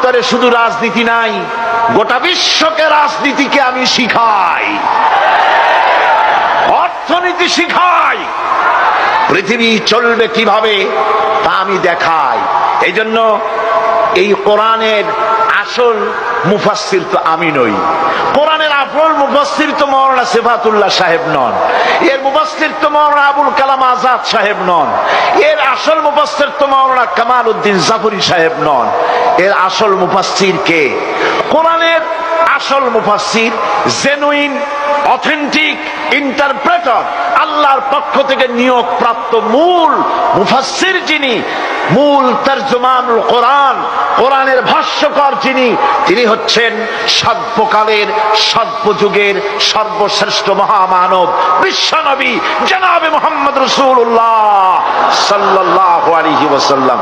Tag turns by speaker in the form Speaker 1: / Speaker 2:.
Speaker 1: ভিতরে শুধু রাজনীতি নাই, গোটা বিশ্বকে রাজনীতিকে আমি শিখাই, অর্থনীতি শিখাই, পৃথিবী চলবে কিভাবে তা আমি দেখাই। এই জন্য এই কোরআনের আসল মুফাসসির তো আমি নই, কোরআনের আসল মুফাসসির তো মাওলানা সিফাতুল্লাহ সাহেব নন, এর মুফাসসির তো মাওলানা আবুল কালাম আজাদ সাহেব নন, এর আসল মুফাসসির তো মাওলানা কামাল উদ্দিন জাফরি সাহেব নন। এর আসল মুফাসসির কে? কোরআনের আসল মুফাসসির, জেনুইন অথেন্টিক ইন্টারপ্রেটার, আল্লাহর পক্ষ থেকে নিয়োগ প্রাপ্ত মূল মুফাসসির যিনি, মূল তরজমানুল কোরআন, কোরআনের ভাষ্যকার যিনি, তিনি হচ্ছেন সর্বকালের সর্বযুগের সর্বশ্রেষ্ঠ মহামানব বিশ্বনবী জনাবে মুহাম্মদ রাসূলুল্লাহ সাল্লাল্লাহু আলাইহি ওয়াসাল্লাম।